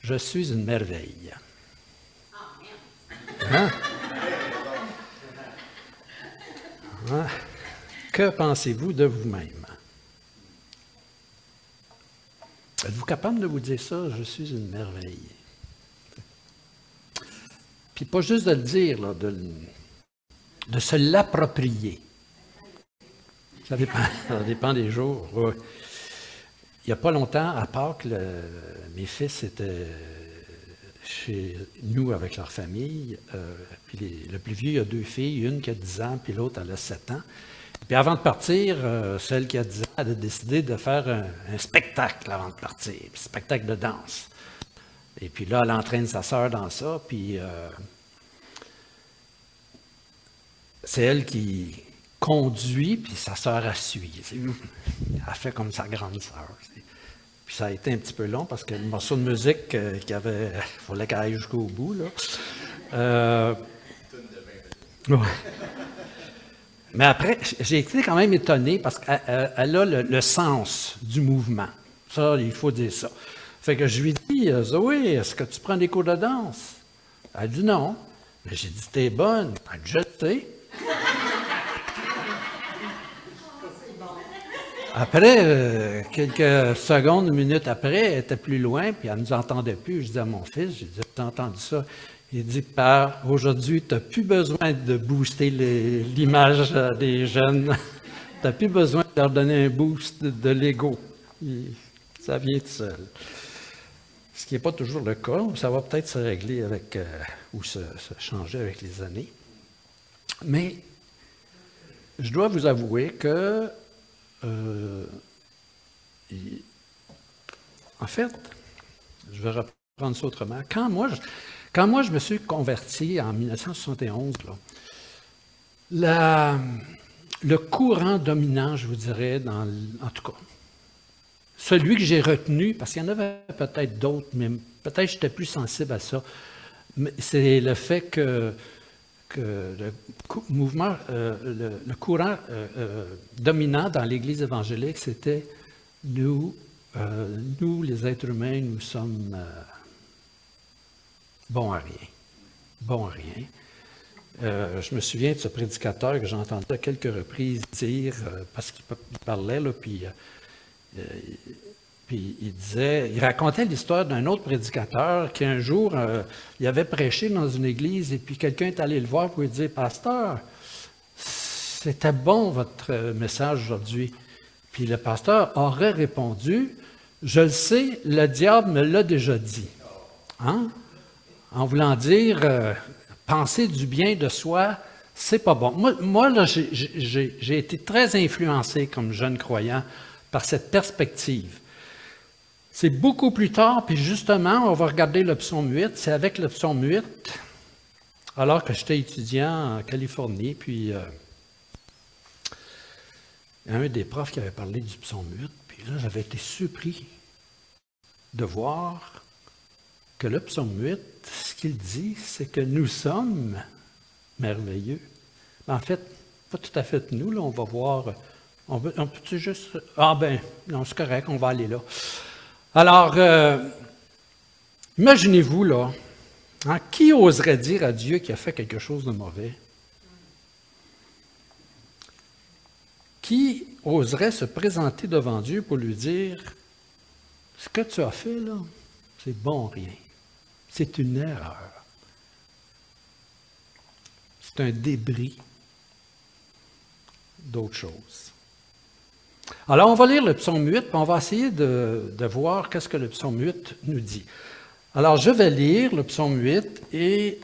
Je suis une merveille. Hein? Hein? Que pensez-vous de vous-même? Êtes-vous capable de vous dire ça? Je suis une merveille. Puis pas juste de le dire, là, de se l'approprier. Ça dépend des jours. Ouais. Il n'y a pas longtemps, à Pâques, mes fils étaient chez nous avec leur famille. Puis le plus vieux, il a 2 filles, une qui a 10 ans, puis l'autre, elle a 7 ans. Puis avant de partir, celle qui a 10 ans, elle a décidé de faire un spectacle avant de partir, un spectacle de danse. Et puis là, elle entraîne sa sœur dans ça, puis c'est elle qui conduit, puis sa sœur a suivi. Elle fait comme sa grande sœur. Puis ça a été un petit peu long parce que le morceau de musique qu'il fallait qu'elle aille jusqu'au bout. Là. Ouais. Mais après, j'ai été quand même étonné parce qu'elle a le sens du mouvement. Ça, il faut dire ça. Fait que je lui dis, Zoé, est-ce que tu prends des cours de danse? Elle a dit non. Mais j'ai dit, t'es bonne. Elle a dit, je sais. Après, quelques secondes, une minute après, elle était plus loin, puis elle ne nous entendait plus. Je dis à mon fils, j'ai dit, t'as entendu ça? Il dit, Père, aujourd'hui, tu n'as plus besoin de booster l'image des jeunes. Tu n'as plus besoin de leur donner un boost de l'ego. Ça vient tout seul. Ce qui n'est pas toujours le cas. Ça va peut-être se régler avec, ou se changer avec les années. Mais je dois vous avouer que en fait, je vais reprendre ça autrement. Quand moi je me suis converti en 1971, le courant dominant, je vous dirais, en tout cas, celui que j'ai retenu, parce qu'il y en avait peut-être d'autres, mais peut-être j'étais plus sensible à ça, c'est le fait que le mouvement, le courant dominant dans l'Église évangélique, c'était nous, les êtres humains, nous sommes bons à rien. Bons à rien. Je me souviens de ce prédicateur que j'entendais à quelques reprises dire, parce qu'il parlait, là, puis il racontait l'histoire d'un autre prédicateur qui un jour, il avait prêché dans une église et puis quelqu'un est allé le voir pour lui dire, pasteur, c'était bon votre message aujourd'hui. Puis le pasteur aurait répondu, je le sais, le diable me l'a déjà dit. Hein? En voulant dire, penser du bien de soi, c'est pas bon. Moi là, j'ai été très influencé comme jeune croyant par cette perspective. C'est beaucoup plus tard, puis justement, on va regarder le psaume 8. C'est avec le psaume 8, alors que j'étais étudiant en Californie, puis il y a un des profs qui avait parlé du psaume 8, puis là, j'avais été surpris de voir que le psaume 8, ce qu'il dit, c'est que nous sommes merveilleux. En fait, pas tout à fait nous, là, on va voir, on peut juste, ah ben, non, c'est correct, on va aller là. Alors, imaginez-vous, là, hein, qui oserait dire à Dieu qu'il a fait quelque chose de mauvais? Qui oserait se présenter devant Dieu pour lui dire, ce que tu as fait, là, c'est bon rien. C'est une erreur. C'est un débris d'autre chose. Alors, on va lire le psaume 8, puis on va essayer de voir qu'est-ce que le psaume 8 nous dit. Alors, je vais lire le psaume 8 et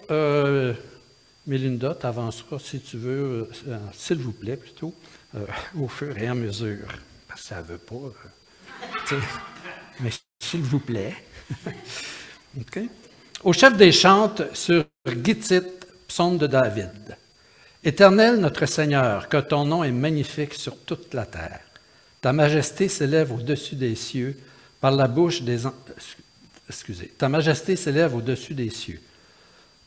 Mélinda t'avancera, si tu veux, s'il vous plaît, plutôt, au fur et à mesure. Parce que ça ne veut pas. Mais s'il vous plaît. Okay. Au chef des chantes sur Gittit, psaume de David. Éternel notre Seigneur, que ton nom est magnifique sur toute la terre. Ta majesté s'élève au-dessus des cieux, par la bouche des Ta majesté s'élève au-dessus des cieux.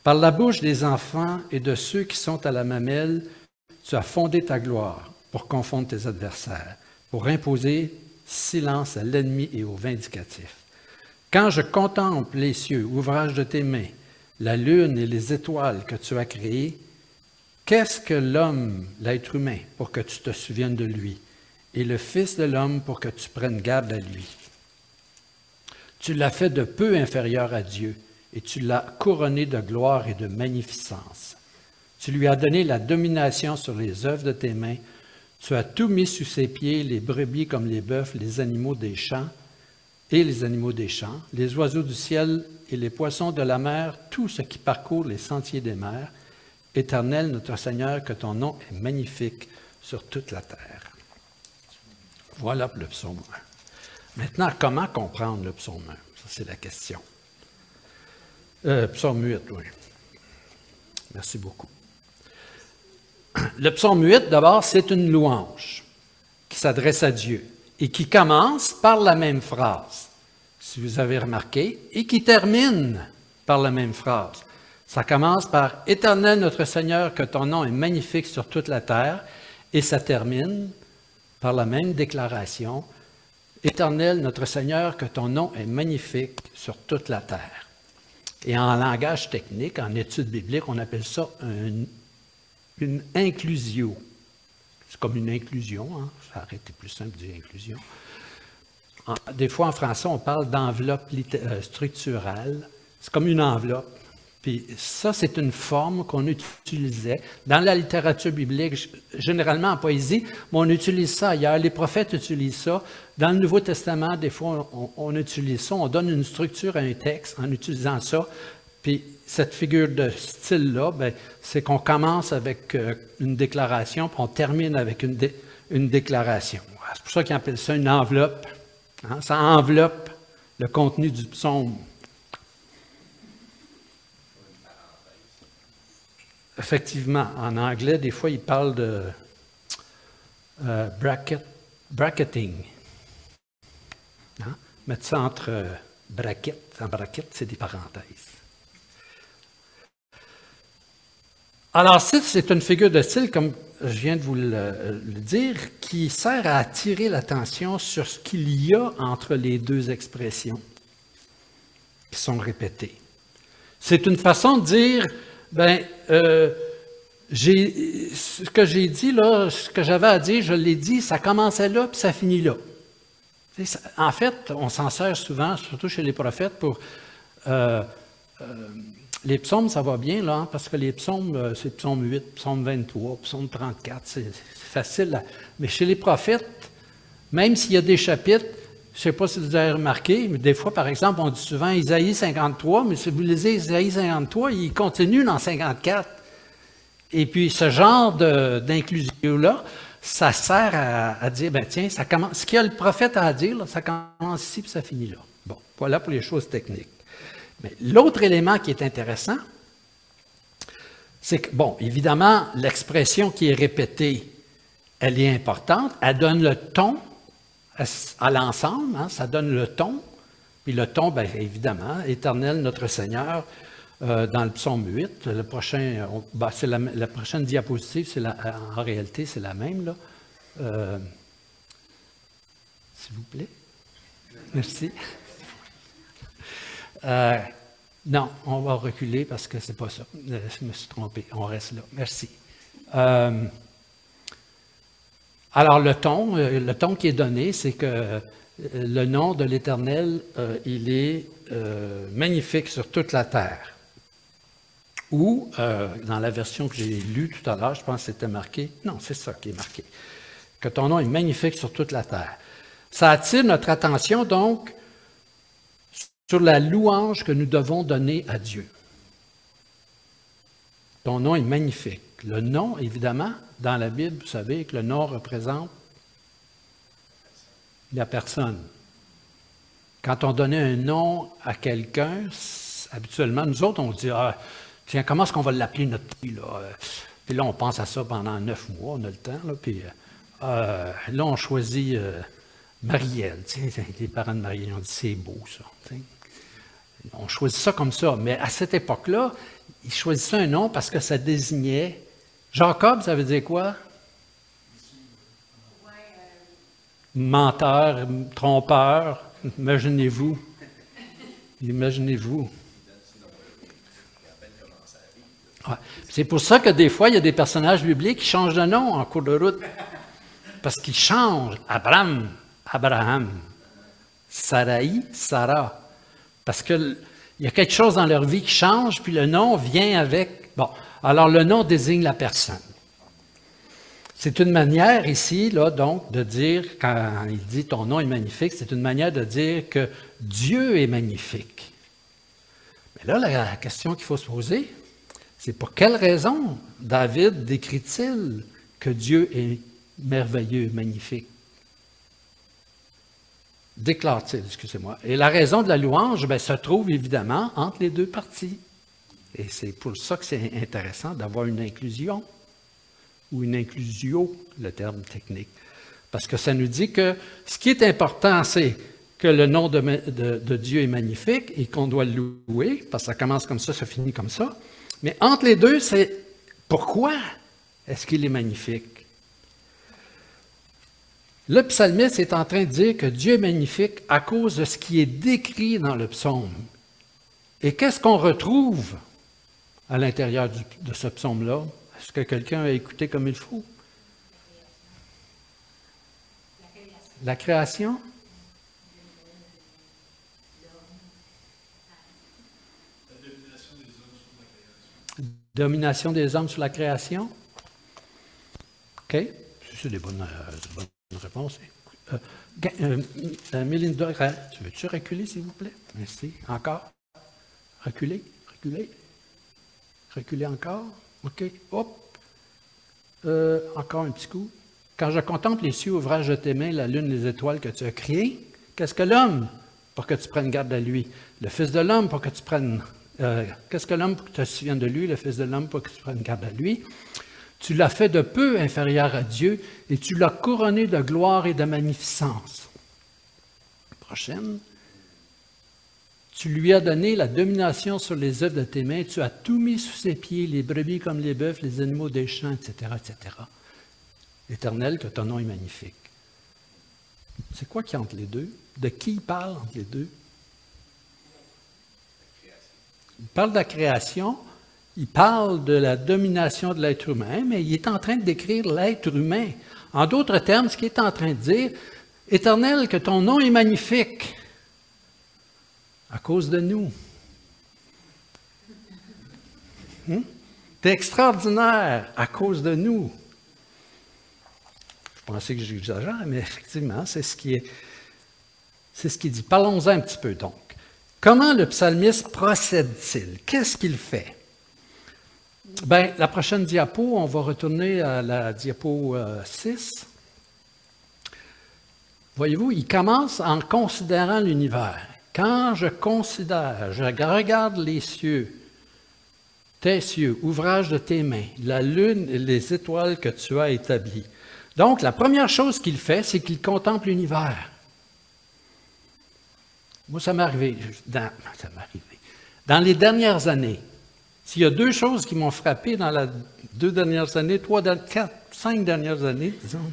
Par la bouche des enfants et de ceux qui sont à la mamelle, tu as fondé ta gloire pour confondre tes adversaires, pour imposer silence à l'ennemi et au vindicatif. Quand je contemple les cieux, ouvrage de tes mains, la lune et les étoiles que tu as créées, qu'est-ce que l'homme, l'être humain, pour que tu te souviennes de lui, et le Fils de l'homme pour que tu prennes garde à lui? Tu l'as fait de peu inférieur à Dieu, et tu l'as couronné de gloire et de magnificence. Tu lui as donné la domination sur les œuvres de tes mains. Tu as tout mis sous ses pieds, les brebis comme les bœufs, les animaux des champs, les oiseaux du ciel et les poissons de la mer, tout ce qui parcourt les sentiers des mers. Éternel, notre Seigneur, que ton nom est magnifique sur toute la terre. Voilà le psaume 1. Maintenant, comment comprendre le psaume 1? Ça, c'est la question. Psaume 8, oui. Merci beaucoup. Le psaume 8, d'abord, c'est une louange qui s'adresse à Dieu et qui commence par la même phrase, si vous avez remarqué, et qui termine par la même phrase. Ça commence par « Éternel notre Seigneur, que ton nom est magnifique sur toute la terre » et ça termine par la même déclaration « Éternel notre Seigneur, que ton nom est magnifique sur toute la terre ». Et en langage technique, en études bibliques, on appelle ça une inclusio. C'est comme une inclusion, hein? Ça aurait été plus simple de dire inclusion. Des fois, en français, on parle d'enveloppe structurale. C'est comme une enveloppe. Puis ça, c'est une forme qu'on utilisait dans la littérature biblique, généralement en poésie, mais on utilise ça ailleurs. Les prophètes utilisent ça. Dans le Nouveau Testament, des fois, on utilise ça. On donne une structure à un texte en utilisant ça. Puis cette figure de style-là, c'est qu'on commence avec une déclaration, puis on termine avec une déclaration. C'est pour ça qu'ils appellent ça une enveloppe. Hein? Ça enveloppe le contenu du psaume. Effectivement, en anglais, des fois, ils parlent de bracketing. Hein? Mettre ça entre brackets. En bracket, c'est des parenthèses. Alors, c'est une figure de style, comme je viens de vous le dire, qui sert à attirer l'attention sur ce qu'il y a entre les deux expressions qui sont répétées. C'est une façon de dire, ce que j'ai dit là, ce que j'avais à dire, je l'ai dit, ça commençait là, puis ça finit là. En fait, on s'en sert souvent, surtout chez les prophètes, pour... les psaumes, ça va bien, là, parce que les psaumes, c'est psaume 8, psaume 23, psaume 34, c'est facile. Là. Mais chez les prophètes, même s'il y a des chapitres, je ne sais pas si vous avez remarqué, mais des fois, par exemple, on dit souvent Isaïe 53, mais si vous lisez Isaïe 53, il continue dans 54. Et puis, ce genre d'inclusion-là, ça sert à dire, tiens, ça commence, ce qu'il y a le prophète à dire, là, ça commence ici, puis ça finit là. Bon, voilà pour les choses techniques. Mais l'autre élément qui est intéressant, c'est que, bon, évidemment, l'expression qui est répétée, elle est importante, elle donne le ton à l'ensemble, hein, ça donne le ton, puis le ton, évidemment, Éternel, notre Seigneur, dans le psaume 8, le prochain, la prochaine diapositive, en réalité, c'est la même, là. S'il vous plaît. Merci. Non, on va reculer parce que c'est pas ça. Je me suis trompé. On reste là. Merci. Alors, le ton qui est donné, c'est que le nom de l'Éternel, il est magnifique sur toute la terre. Ou, dans la version que j'ai lue tout à l'heure, je pense que c'était marqué. Non, c'est ça qui est marqué. Que ton nom est magnifique sur toute la terre. Ça attire notre attention, donc, sur la louange que nous devons donner à Dieu. Ton nom est magnifique. Le nom, évidemment, dans la Bible, vous savez que le nom représente la personne. Quand on donnait un nom à quelqu'un, habituellement, nous autres, on dit, tiens, comment est-ce qu'on va l'appeler notre petit, là? Puis là, on pense à ça pendant 9 mois, on a le temps, là, puis là, on choisit Marielle. Tiens, les parents de Marielle ont dit, c'est beau, ça. Tiens. On choisit ça comme ça. Mais à cette époque-là, ils choisissaient un nom parce que ça désignait... Jacob, ça veut dire quoi? Menteur, trompeur, imaginez-vous. Imaginez-vous. Ouais. C'est pour ça que des fois, il y a des personnages bibliques qui changent de nom en cours de route. Parce qu'ils changent. Abraham, Abraham. Saraï, Sarah. Parce qu'il y a quelque chose dans leur vie qui change, puis le nom vient avec... Bon, alors le nom désigne la personne. C'est une manière ici, là, donc, de dire, quand il dit « ton nom est magnifique », c'est une manière de dire que Dieu est magnifique. Mais là, la question qu'il faut se poser, c'est pour quelle raison David décrit-il que Dieu est merveilleux, magnifique? Déclare-t-il, excusez-moi. Et la raison de la louange se trouve évidemment entre les deux parties. Et c'est pour ça que c'est intéressant d'avoir une inclusion, ou une inclusio, le terme technique. Parce que ça nous dit que ce qui est important, c'est que le nom de Dieu est magnifique et qu'on doit le louer, parce que ça commence comme ça finit comme ça. Mais entre les deux, c'est pourquoi est-ce qu'il est magnifique? Le psalmiste est en train de dire que Dieu est magnifique à cause de ce qui est décrit dans le psaume. Et qu'est-ce qu'on retrouve à l'intérieur de ce psaume-là? Est-ce que quelqu'un a écouté comme il faut? La création? Domination des hommes sur la création? OK. C'est des bonnes réponses. Mélinda, tu veux-tu reculer, s'il vous plaît? Merci. Encore? Reculer? Reculer? Reculer encore? OK. Hop! Encore un petit coup. Quand je contemple les cieux, ouvrage de tes mains, la lune, les étoiles que tu as créées, qu'est-ce que l'homme pour que tu prennes garde à lui? Le Fils de l'homme pour que tu prennes... qu'est-ce que l'homme pour que tu te souviennes de lui? Le Fils de l'homme pour que tu prennes garde à lui? Tu l'as fait de peu inférieur à Dieu et tu l'as couronné de gloire et de magnificence. Prochaine. Tu lui as donné la domination sur les œuvres de tes mains, tu as tout mis sous ses pieds, les brebis comme les bœufs, les animaux des champs, etc., etc. Éternel, que ton nom est magnifique. C'est quoi qui est entre les deux? De qui il parle entre les deux? Il parle de la création, il parle de la domination de l'être humain, mais il est en train de décrire l'être humain. En d'autres termes, ce qu'il est en train de dire, « Éternel, que ton nom est magnifique à cause de nous. T'es extraordinaire à cause de nous. » Je pensais que j'exagère, mais effectivement, c'est ce qu'il dit. Parlons-en un petit peu donc. Comment le psalmiste procède-t-il? Qu'est-ce qu'il fait? Bien, la prochaine diapo, on va retourner à la diapo 6. Voyez-vous, il commence en considérant l'univers. Quand je considère, je regarde les cieux, tes cieux, ouvrage de tes mains, la lune et les étoiles que tu as établies. Donc, la première chose qu'il fait, c'est qu'il contemple l'univers. Moi, ça m'est arrivé. Dans les dernières années, s'il y a deux choses qui m'ont frappé dans les 2 dernières années, 3, 4, 5 dernières années, disons,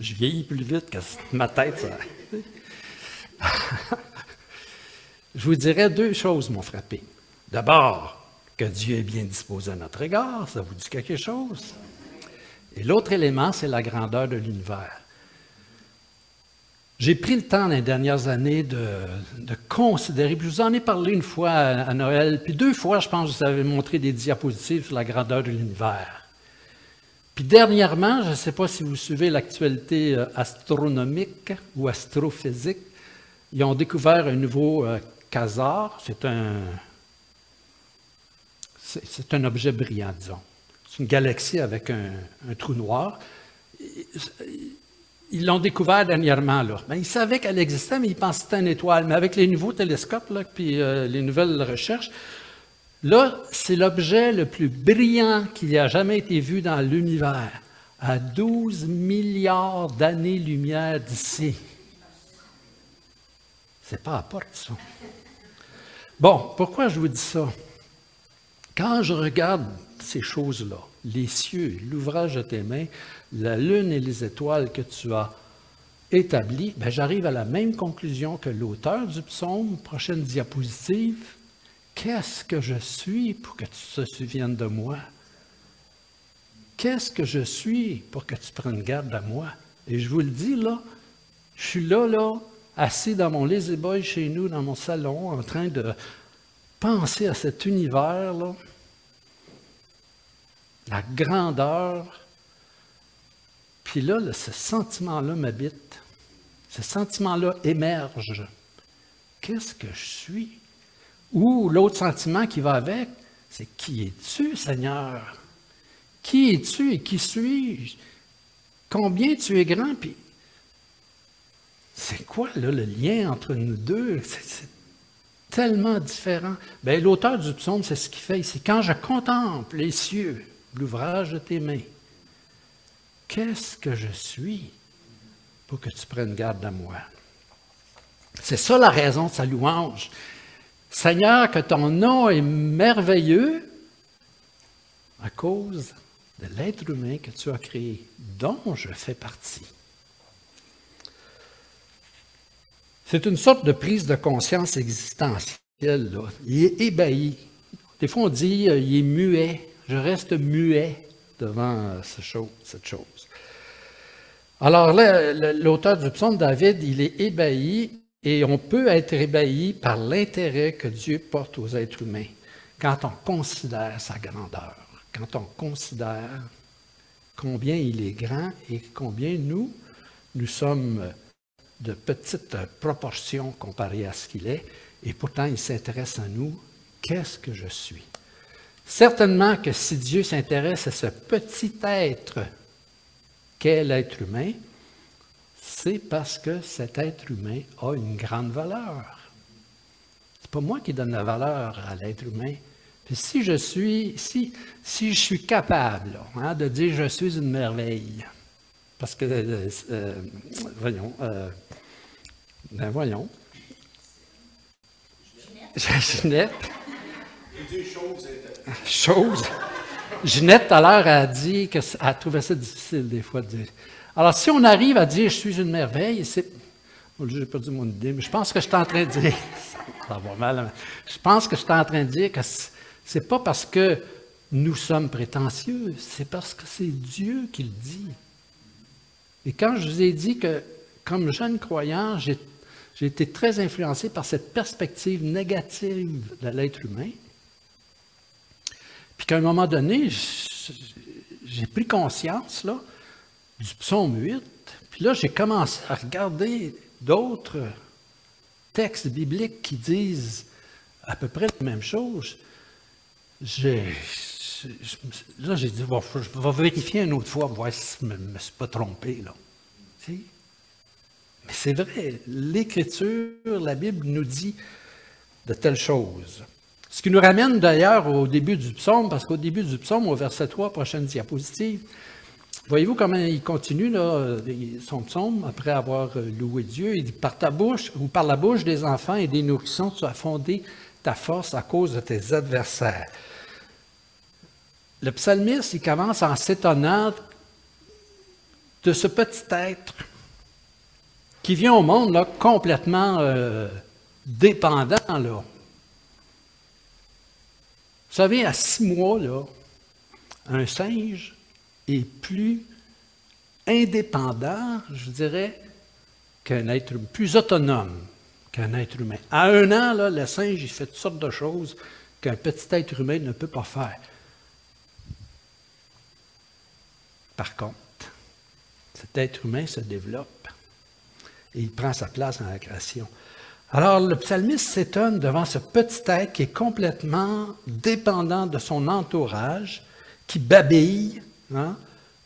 je vieillis plus vite que ma tête. Ça. Je vous dirais 2 choses m'ont frappé. D'abord, que Dieu est bien disposé à notre égard, ça vous dit quelque chose? Et l'autre élément, c'est la grandeur de l'univers. J'ai pris le temps dans les dernières années de considérer, puis je vous en ai parlé une fois à Noël, puis 2 fois, je pense que je vous avais montré des diapositives sur la grandeur de l'univers. Puis dernièrement, je ne sais pas si vous suivez l'actualité astronomique ou astrophysique, ils ont découvert un nouveau quasar, c'est un objet brillant, disons. C'est une galaxie avec un trou noir. Ils l'ont découvert dernièrement. Là. Ben, ils savaient qu'elle existait, mais ils pensaient que c'était une étoile. Mais avec les nouveaux télescopes, là, puis les nouvelles recherches, là, c'est l'objet le plus brillant qui a jamais été vu dans l'univers, à 12 milliards d'années-lumière d'ici. C'est pas à porte, ça. Bon, pourquoi je vous dis ça? Quand je regarde ces choses-là, les cieux, l'ouvrage de tes mains, la lune et les étoiles que tu as établi, ben j'arrive à la même conclusion que l'auteur du psaume. Prochaine diapositive. Qu'est-ce que je suis pour que tu te souviennes de moi? Qu'est-ce que je suis pour que tu prennes garde de moi? Et je vous le dis, là, je suis là, assis dans mon lazy-boy chez nous, dans mon salon, en train de penser à cet univers, là, la grandeur. Puis là, ce sentiment-là m'habite. Ce sentiment-là émerge. Qu'est-ce que je suis? Ou l'autre sentiment qui va avec, c'est qui es-tu, Seigneur? Qui es-tu et qui suis-je? Combien tu es grand? Puis c'est quoi là, le lien entre nous deux? C'est tellement différent. Bien, l'auteur du psaume, c'est ce qu'il fait ici. Quand je contemple les cieux, l'ouvrage de tes mains, qu'est-ce que je suis pour que tu prennes garde de moi? C'est ça la raison de sa louange. Seigneur, que ton nom est merveilleux à cause de l'être humain que tu as créé, dont je fais partie. C'est une sorte de prise de conscience existentielle, là. Il est ébahi. Des fois, on dit il est muet. Je reste muet devant cette chose. Alors là, l'auteur du psaume, David, il est ébahi, et on peut être ébahi par l'intérêt que Dieu porte aux êtres humains quand on considère sa grandeur, quand on considère combien il est grand et combien nous sommes de petites proportions comparées à ce qu'il est, et pourtant il s'intéresse à nous. Qu'est-ce que je suis? Certainement que si Dieu s'intéresse à ce petit être qu'est l'être humain, c'est parce que cet être humain a une grande valeur. C'est pas moi qui donne la valeur à l'être humain. Puis si je suis capable de dire je suis une merveille, parce que, voyons. Ginette. Chose. Ginette, tout à l'heure, a dit qu'elle trouvait ça difficile des fois de dire. Alors, si on arrive à dire « je suis une merveille », c'est... J'ai perdu mon idée, mais je pense que je suis en train de dire... Ça va mal. Je pense que je suis en train de dire que c'est pas parce que nous sommes prétentieux, c'est parce que c'est Dieu qui le dit. Et quand je vous ai dit que, comme jeune croyant, j'ai été très influencé par cette perspective négative de l'être humain, puis qu'à un moment donné, j'ai pris conscience, là, du psaume 8, puis là, j'ai commencé à regarder d'autres textes bibliques qui disent à peu près la même chose. Là, j'ai dit, bon, je vais vérifier une autre fois, voir si je ne me suis pas trompé, là. Tu sais? Mais c'est vrai, l'Écriture, la Bible nous dit de telles choses. Ce qui nous ramène d'ailleurs au début du psaume, parce qu'au début du psaume, au verset 3, prochaine diapositive, voyez-vous comment il continue là, son psaume, après avoir loué Dieu? Il dit, par ta bouche, ou par la bouche des enfants et des nourrissons, tu as fondé ta force à cause de tes adversaires. Le psalmiste, il commence en s'étonnant de ce petit être qui vient au monde là, complètement dépendant. Là. Vous savez, à 6 mois, là, un singe est plus indépendant, je dirais, qu'un être humain, plus autonome qu'un être humain. À 1 an, là, le singe, il fait toutes sortes de choses qu'un petit être humain ne peut pas faire. Par contre, cet être humain se développe et il prend sa place dans la création. Alors, le psalmiste s'étonne devant ce petit être qui est complètement dépendant de son entourage, qui babille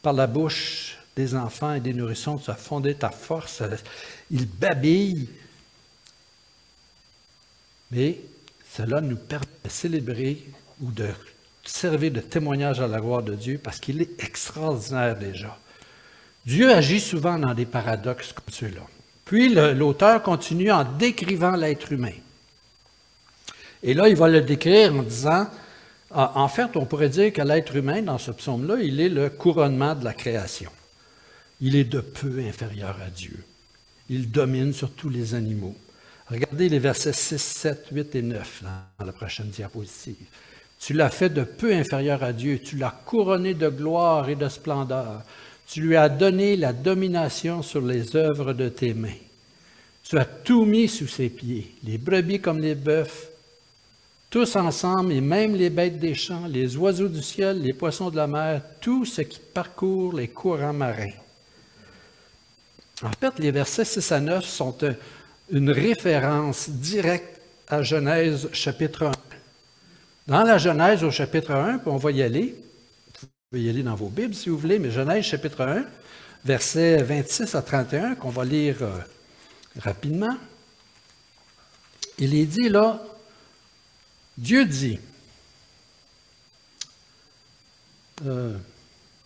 par la bouche des enfants et des nourrissons, tu as fondé ta force. Il babille. Mais cela nous permet de célébrer ou de servir de témoignage à la gloire de Dieu parce qu'il est extraordinaire déjà. Dieu agit souvent dans des paradoxes comme ceux-là. Puis l'auteur continue en décrivant l'être humain. Et là, il va le décrire en disant, en fait, on pourrait dire que l'être humain, dans ce psaume-là, il est le couronnement de la création. Il est de peu inférieur à Dieu. Il domine sur tous les animaux. Regardez les versets 6, 7, 8 et 9 dans la prochaine diapositive. Tu l'as fait de peu inférieur à Dieu, tu l'as couronné de gloire et de splendeur. Tu lui as donné la domination sur les œuvres de tes mains. Tu as tout mis sous ses pieds, les brebis comme les bœufs, tous ensemble, et même les bêtes des champs, les oiseaux du ciel, les poissons de la mer, tout ce qui parcourt les courants marins. En fait, les versets 6 à 9 sont une référence directe à Genèse chapitre 1. Dans la Genèse au chapitre 1, puis on va y aller, vous pouvez y aller dans vos Bibles si vous voulez, mais Genèse chapitre 1, versets 26 à 31, qu'on va lire rapidement. Il est dit là, Dieu dit,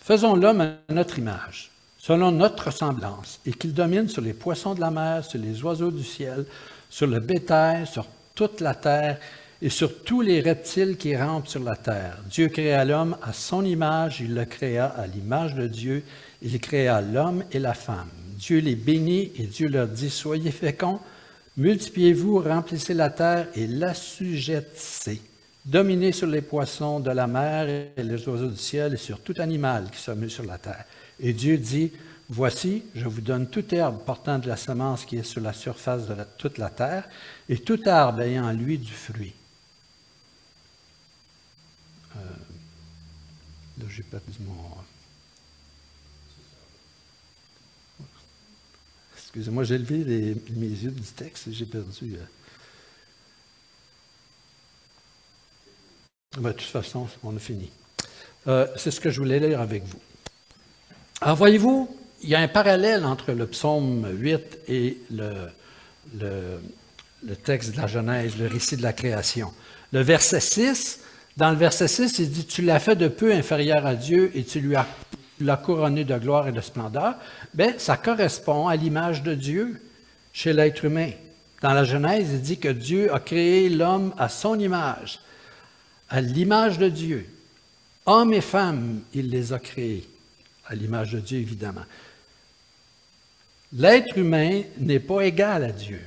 faisons l'homme à notre image, selon notre ressemblance, et qu'il domine sur les poissons de la mer, sur les oiseaux du ciel, sur le bétail, sur toute la terre, et sur tous les reptiles qui rampent sur la terre. Dieu créa l'homme à son image, il le créa à l'image de Dieu, il créa l'homme et la femme. Dieu les bénit et Dieu leur dit, soyez féconds, multipliez-vous, remplissez la terre et l'assujettissez. Dominez sur les poissons de la mer et les oiseaux du ciel et sur tout animal qui se meut sur la terre. Et Dieu dit, voici, je vous donne toute herbe portant de la semence qui est sur la surface de toute la terre et tout arbre ayant en lui du fruit. Là, j'ai perdu mon... Excusez-moi, j'ai levé mes yeux du texte et j'ai perdu... De toute façon, on a fini. C'est ce que je voulais lire avec vous. Alors, voyez-vous, il y a un parallèle entre le psaume 8 et le texte de la Genèse, le récit de la création. Le verset 6, dans le verset 6, il dit « Tu l'as fait de peu inférieur à Dieu et tu l'as couronné de gloire et de splendeur. » Bien, ça correspond à l'image de Dieu chez l'être humain. Dans la Genèse, il dit que Dieu a créé l'homme à son image, à l'image de Dieu. Hommes et femmes, il les a créés, à l'image de Dieu, évidemment. L'être humain n'est pas égal à Dieu,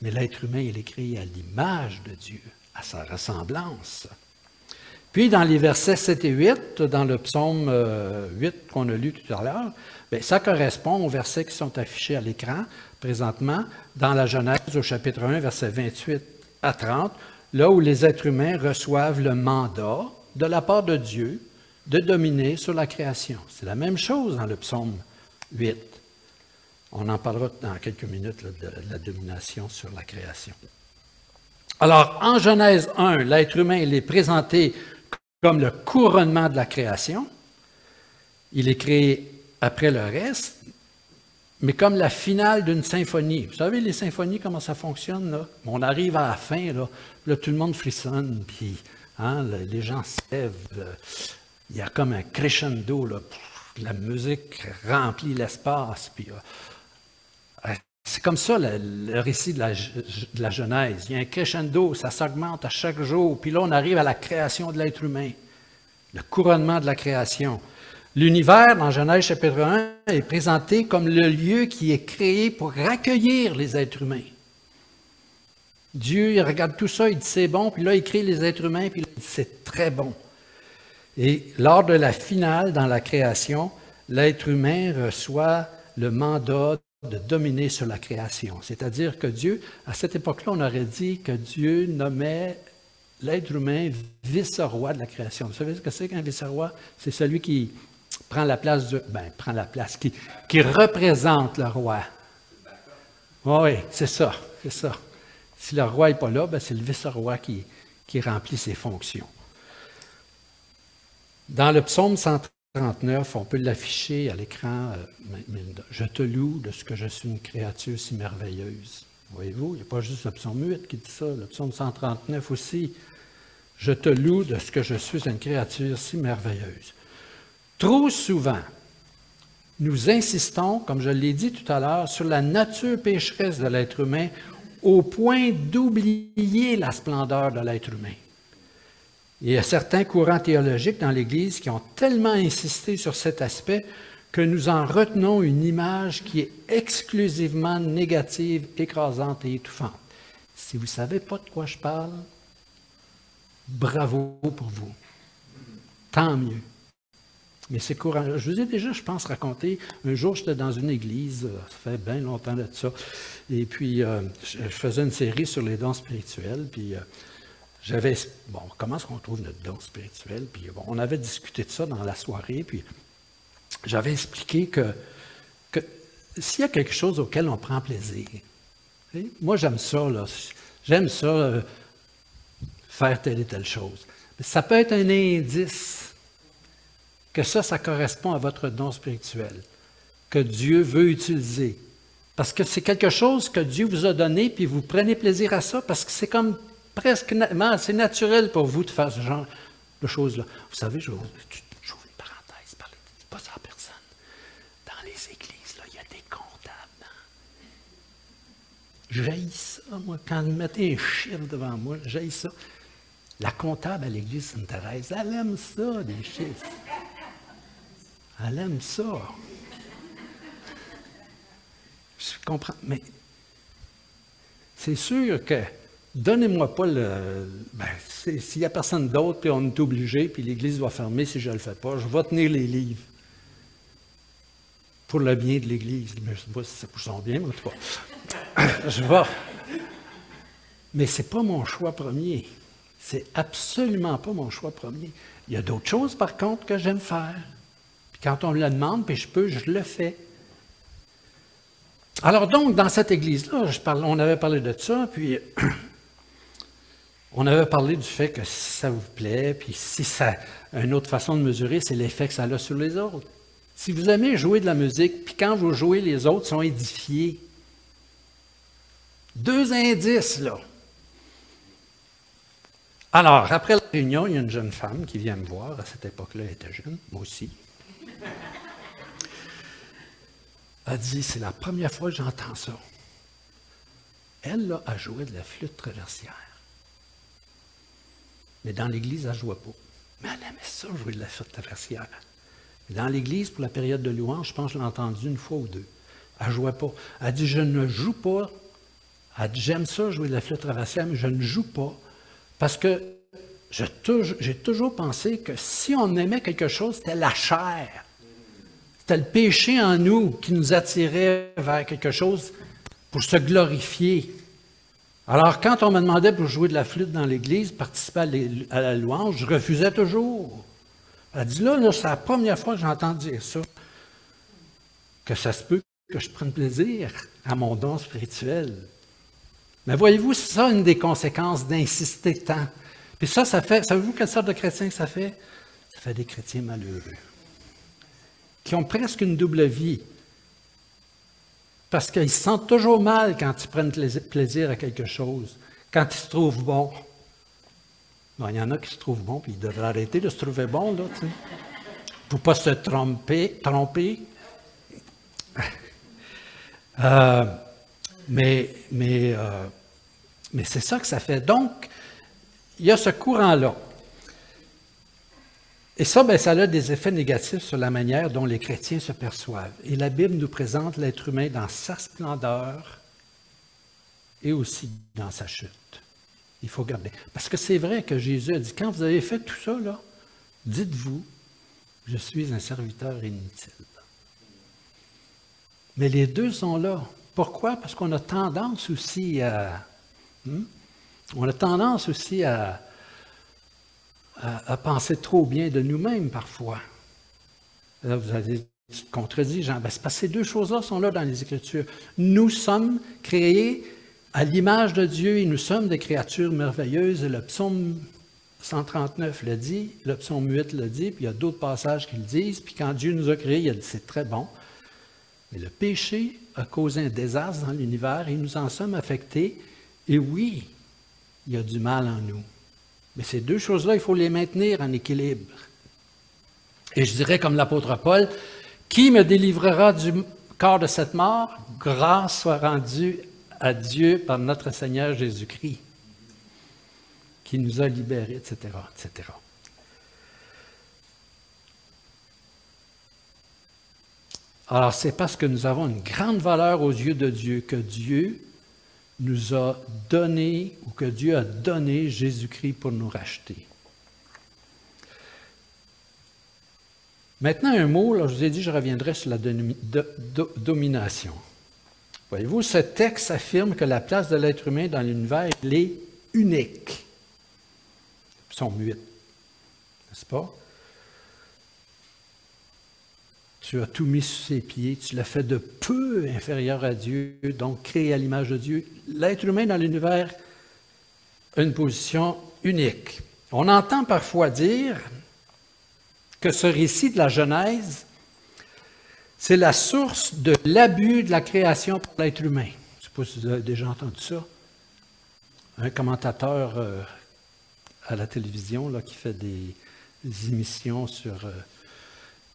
mais l'être humain, il est créé à l'image de Dieu, à sa ressemblance. Puis, dans les versets 7 et 8, dans le psaume 8 qu'on a lu tout à l'heure, bien, ça correspond aux versets qui sont affichés à l'écran présentement, dans la Genèse au chapitre 1, versets 28 à 30, là où les êtres humains reçoivent le mandat de la part de Dieu de dominer sur la création. C'est la même chose dans le psaume 8. On en parlera dans quelques minutes là, de la domination sur la création. Alors, en Genèse 1, l'être humain il est présenté comme le couronnement de la création. Il est créé après le reste, mais comme la finale d'une symphonie. Vous savez, les symphonies, comment ça fonctionne, là? On arrive à la fin, là tout le monde frissonne, puis hein, les gens se lèvent. Il y a comme un crescendo, là, la musique remplit l'espace, puis c'est comme ça le récit de la Genèse. Il y a un crescendo, ça s'augmente à chaque jour. Puis là, on arrive à la création de l'être humain, le couronnement de la création. L'univers, dans Genèse chapitre 1, est présenté comme le lieu qui est créé pour accueillir les êtres humains. Dieu, il regarde tout ça, il dit c'est bon, puis là, il crée les êtres humains, puis il dit c'est très bon. Et lors de la finale dans la création, l'être humain reçoit le mandat de dominer sur la création. C'est-à-dire que Dieu, à cette époque-là, on aurait dit que Dieu nommait l'être humain vice-roi de la création. Vous savez ce que c'est qu'un vice-roi? C'est celui qui prend la place qui représente le roi. Oui, c'est ça, c'est ça. Si le roi n'est pas là, c'est le vice-roi qui remplit ses fonctions. Dans le psaume 139, on peut l'afficher à l'écran. Je te loue de ce que je suis une créature si merveilleuse. Voyez-vous, il n'y a pas juste le psaume 8 qui dit ça, le psaume 139 aussi. Je te loue de ce que je suis une créature si merveilleuse. Trop souvent, nous insistons, comme je l'ai dit tout à l'heure, sur la nature pécheresse de l'être humain au point d'oublier la splendeur de l'être humain. Il y a certains courants théologiques dans l'Église qui ont tellement insisté sur cet aspect que nous en retenons une image qui est exclusivement négative, écrasante et étouffante. Si vous ne savez pas de quoi je parle, bravo pour vous. Tant mieux. Mais c'est courageux. Je vous ai déjà, je pense, raconté, un jour j'étais dans une église, ça fait bien longtemps de ça, et puis je faisais une série sur les dons spirituels, puis j'avais, bon, comment est-ce qu'on trouve notre don spirituel, puis bon, on avait discuté de ça dans la soirée, puis j'avais expliqué que s'il y a quelque chose auquel on prend plaisir, moi j'aime ça, là, j'aime ça, faire telle et telle chose. Mais ça peut être un indice que ça correspond à votre don spirituel, que Dieu veut utiliser. Parce que c'est quelque chose que Dieu vous a donné, puis vous prenez plaisir à ça, parce que c'est comme presque, c'est naturel pour vous de faire ce genre de choses-là. Vous savez, j'ouvre une parenthèse, dites pas ça à personne. Dans les églises, là, il y a des comptables. J'haïs ça, moi, quand vous mettez un chiffre devant moi, j'haïs ça. La comptable à l'église Sainte-Thérèse, elle aime ça, des chiffres. Elle aime ça. Je comprends, mais c'est sûr que donnez-moi pas le... s'il n'y a personne d'autre, puis on est obligé, puis l'Église va fermer si je ne le fais pas, je vais tenir les livres pour le bien de l'Église. Mais je ne sais pas si c'est pour son bien, mais en tout cas, je vais. Mais ce n'est pas mon choix premier. C'est absolument pas mon choix premier. Il y a d'autres choses, par contre, que j'aime faire. Puis quand on me le demande, puis je peux, je le fais. Alors donc, dans cette église-là, on avait parlé de ça, puis on avait parlé du fait que si ça vous plaît, puis si ça... Une autre façon de mesurer, c'est l'effet que ça a sur les autres. Si vous aimez jouer de la musique, puis quand vous jouez, les autres sont édifiés. 2 indices, là. Alors, après la réunion, il y a une jeune femme qui vient me voir. À cette époque-là, elle était jeune, moi aussi. Elle dit, c'est la première fois que j'entends ça. Elle, là, a joué de la flûte traversière. Mais dans l'église, elle ne jouait pas. Mais elle aimait ça, jouer de la flûte traversière. Mais dans l'église, pour la période de louange, je pense que je l'ai entendu 1 fois ou 2. Elle ne jouait pas. Elle dit, je ne joue pas. Elle dit, j'aime ça, jouer de la flûte traversière, mais je ne joue pas. Parce que j'ai toujours pensé que si on aimait quelque chose, c'était la chair. C'était le péché en nous qui nous attirait vers quelque chose pour se glorifier. Alors, quand on me demandait pour jouer de la flûte dans l'église, participer à la louange, je refusais toujours. Elle dit, là c'est la première fois que j'entends dire ça, que ça se peut que je prenne plaisir à mon don spirituel. Mais voyez-vous, c'est ça une des conséquences d'insister tant. Puis ça fait, savez-vous quelle sorte de chrétiens que ça fait? Ça fait des chrétiens malheureux, qui ont presque une double vie. Parce qu'ils se sentent toujours mal quand ils prennent plaisir à quelque chose, quand ils se trouvent bons. Bon, il y en a qui se trouvent bons, puis ils devraient arrêter de se trouver bons, là, tu sais, pour ne pas se tromper. Mais c'est ça que ça fait. Donc, il y a ce courant-là. Et ça, ça a des effets négatifs sur la manière dont les chrétiens se perçoivent. Et la Bible nous présente l'être humain dans sa splendeur et aussi dans sa chute. Il faut garder. Parce que c'est vrai que Jésus a dit, quand vous avez fait tout ça, là, dites-vous, je suis un serviteur inutile. Mais les deux sont là. Pourquoi? Parce qu'on a tendance aussi à... On a tendance aussi à penser trop bien de nous-mêmes parfois. Là, vous allez tu te contredis, Jean. C'est parce que ces deux choses-là sont là dans les Écritures. Nous sommes créés à l'image de Dieu et nous sommes des créatures merveilleuses. Et le psaume 139 le dit, le psaume 8 le dit, puis il y a d'autres passages qui le disent. Puis quand Dieu nous a créés, il a dit c'est très bon. Mais le péché a causé un désastre dans l'univers et nous en sommes affectés. Et oui, il y a du mal en nous. Mais ces deux choses-là, il faut les maintenir en équilibre. Et je dirais comme l'apôtre Paul, qui me délivrera du corps de cette mort? Grâce soit rendue à Dieu par notre Seigneur Jésus-Christ, qui nous a libérés, etc., etc. Alors, c'est parce que nous avons une grande valeur aux yeux de Dieu que Dieu nous a donné, ou que Dieu a donné Jésus-Christ pour nous racheter. Maintenant, un mot, là, je vous ai dit, je reviendrai sur la domination. Voyez-vous, ce texte affirme que la place de l'être humain dans l'univers, elle est unique. Psaume 8, n'est-ce pas? Tu as tout mis sous ses pieds, tu l'as fait de peu inférieur à Dieu, donc créé à l'image de Dieu. L'être humain dans l'univers a une position unique. On entend parfois dire que ce récit de la Genèse, c'est la source de l'abus de la création pour l'être humain. Je ne sais pas si vous avez déjà entendu ça. Un commentateur à la télévision là, qui fait des émissions sur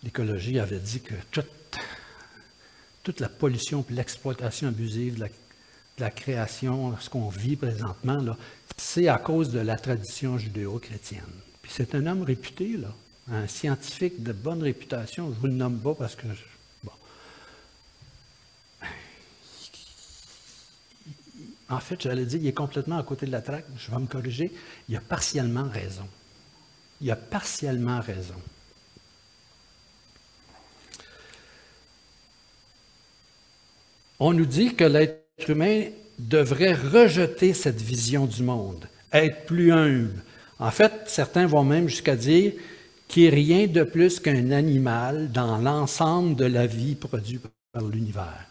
l'écologie avait dit que toute la pollution et l'exploitation abusive de la création, ce qu'on vit présentement, c'est à cause de la tradition judéo-chrétienne. Puis c'est un homme réputé, là, un scientifique de bonne réputation, je ne vous le nomme pas parce que... Bon. En fait, j'allais dire, il est complètement à côté de la traque, je vais me corriger, il a partiellement raison. Il a partiellement raison. On nous dit que l'être humain devrait rejeter cette vision du monde, être plus humble. En fait, certains vont même jusqu'à dire qu'il n'est rien de plus qu'un animal dans l'ensemble de la vie produite par l'univers.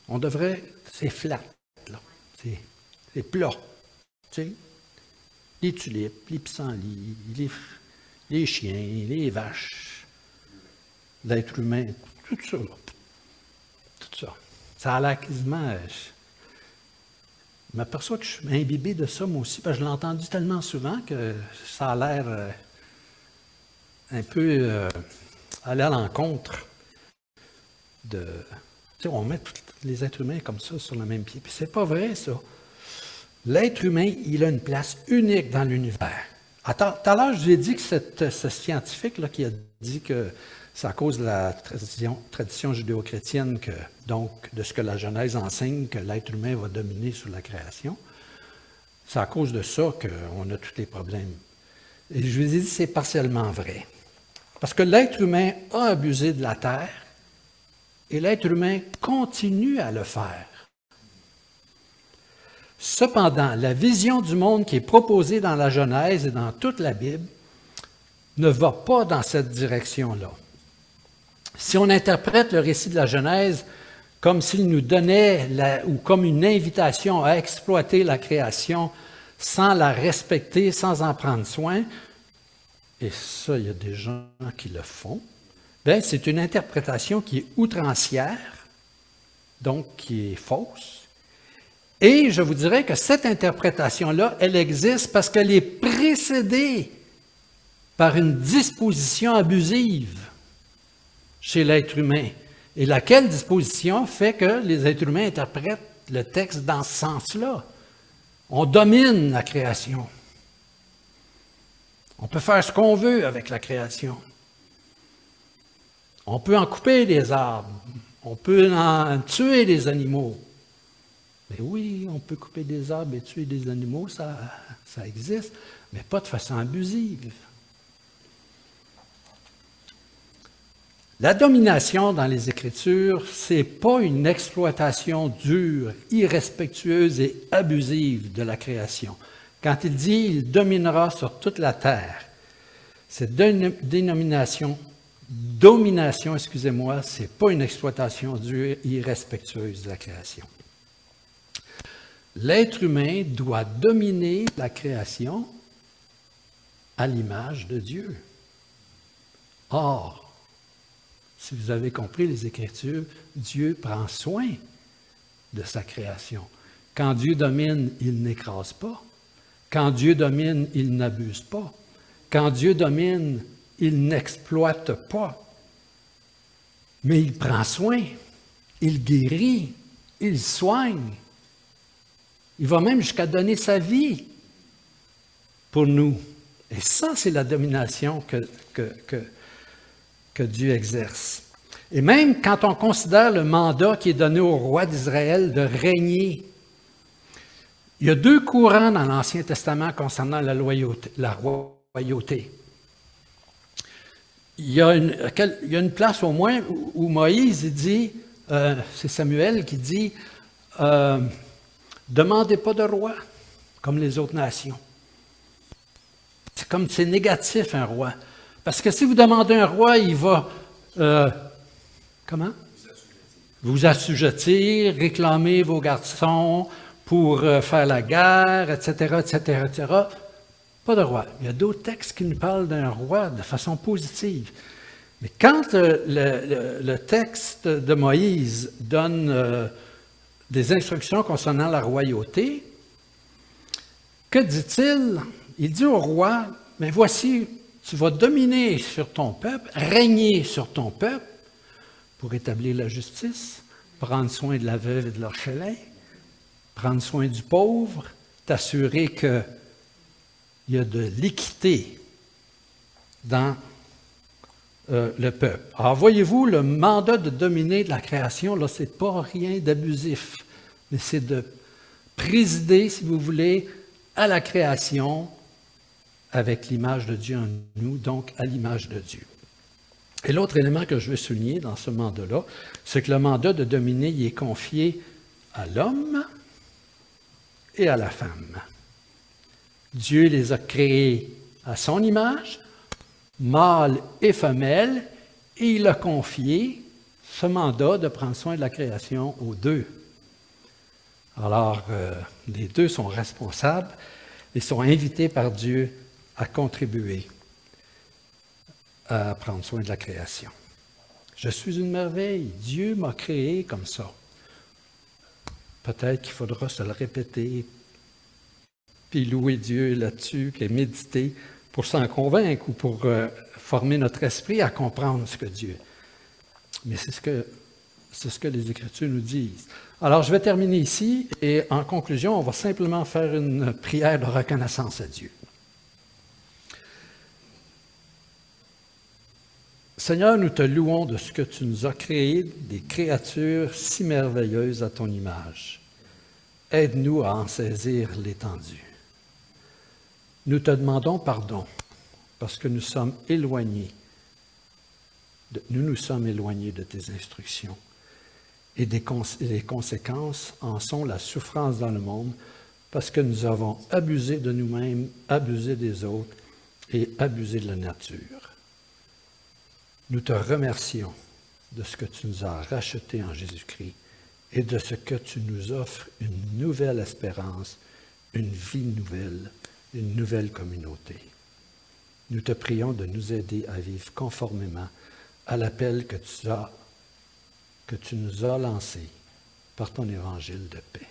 On devrait, c'est flat, là. C'est plat. Les tulipes, les pissenlits, les chiens, les vaches, l'être humain, tout ça, là. Tout ça. Ça a l'air quasiment... Je m'aperçois que je suis imbibé de ça, moi aussi, parce que je l'ai entendu tellement souvent que ça a l'air un peu aller à l'encontre de... Tu sais, on met tous les êtres humains comme ça sur le même pied. Puis c'est pas vrai, ça. L'être humain, il a une place unique dans l'univers. Tout à l'heure, je vous ai dit que ce scientifique-là qui a dit que c'est à cause de la tradition judéo-chrétienne, donc de ce que la Genèse enseigne, que l'être humain va dominer sur la création. C'est à cause de ça qu'on a tous les problèmes. Et je vous ai dit que c'est partiellement vrai. Parce que l'être humain a abusé de la terre et l'être humain continue à le faire. Cependant, la vision du monde qui est proposée dans la Genèse et dans toute la Bible ne va pas dans cette direction-là. Si on interprète le récit de la Genèse comme s'il nous donnait, ou comme une invitation à exploiter la création sans la respecter, sans en prendre soin, et ça, il y a des gens qui le font, bien, c'est une interprétation qui est outrancière, donc qui est fausse. Et je vous dirais que cette interprétation-là, elle existe parce qu'elle est précédée par une disposition abusive chez l'être humain. Et laquelle disposition fait que les êtres humains interprètent le texte dans ce sens-là. On domine la création. On peut faire ce qu'on veut avec la création. On peut en couper des arbres. On peut en tuer des animaux. Mais oui, on peut couper des arbres et tuer des animaux, ça existe, mais pas de façon abusive. La domination dans les Écritures, ce n'est pas une exploitation dure, irrespectueuse et abusive de la création. Quand il dit « il dominera sur toute la terre », cette domination, excusez-moi, ce n'est pas une exploitation dure et irrespectueuse de la création. L'être humain doit dominer la création à l'image de Dieu. Or, si vous avez compris les Écritures, Dieu prend soin de sa création. Quand Dieu domine, il n'écrase pas. Quand Dieu domine, il n'abuse pas. Quand Dieu domine, il n'exploite pas. Mais il prend soin, il guérit, il soigne. Il va même jusqu'à donner sa vie pour nous. Et ça, c'est la domination que Dieu exerce. Et même quand on considère le mandat qui est donné au roi d'Israël de régner, il y a deux courants dans l'Ancien Testament concernant la royauté. Il y a une place au moins où Moïse il dit, c'est Samuel qui dit, demandez pas de roi comme les autres nations. C'est comme c'est négatif un roi. Parce que si vous demandez un roi, il va comment? Vous assujettir, réclamer vos garçons pour faire la guerre, etc., etc., etc. Pas de roi. Il y a d'autres textes qui nous parlent d'un roi de façon positive. Mais quand le texte de Moïse donne des instructions concernant la royauté, que dit-il? Il dit au roi, mais voici, tu vas dominer sur ton peuple, régner sur ton peuple pour établir la justice, prendre soin de la veuve et de l'orphelin, prendre soin du pauvre, t'assurer qu'il y a de l'équité dans le peuple. Alors, voyez-vous, le mandat de dominer de la création, là, ce n'est pas rien d'abusif, mais c'est de présider, si vous voulez, à la création avec l'image de Dieu en nous, donc à l'image de Dieu. Et l'autre élément que je veux souligner dans ce mandat-là, c'est que le mandat de dominer il est confié à l'homme et à la femme. Dieu les a créés à son image, mâle et femelle, et il a confié ce mandat de prendre soin de la création aux deux. Alors, les deux sont responsables et sont invités par Dieu à contribuer à prendre soin de la création. Je suis une merveille. Dieu m'a créé comme ça. Peut-être qu'il faudra se le répéter, puis louer Dieu là-dessus, puis méditer pour s'en convaincre ou pour former notre esprit à comprendre ce que Dieu. Mais c'est ce que les Écritures nous disent. Alors, je vais terminer ici et en conclusion, on va simplement faire une prière de reconnaissance à Dieu. Seigneur, nous te louons de ce que tu nous as créé, des créatures si merveilleuses à ton image. Aide-nous à en saisir l'étendue. Nous te demandons pardon parce que nous sommes éloignés de tes instructions. Et les conséquences en sont la souffrance dans le monde parce que nous avons abusé de nous-mêmes, abusé des autres et abusé de la nature. Nous te remercions de ce que tu nous as racheté en Jésus-Christ et de ce que tu nous offres une nouvelle espérance, une vie nouvelle, une nouvelle communauté. Nous te prions de nous aider à vivre conformément à l'appel que tu nous as lancé par ton évangile de paix.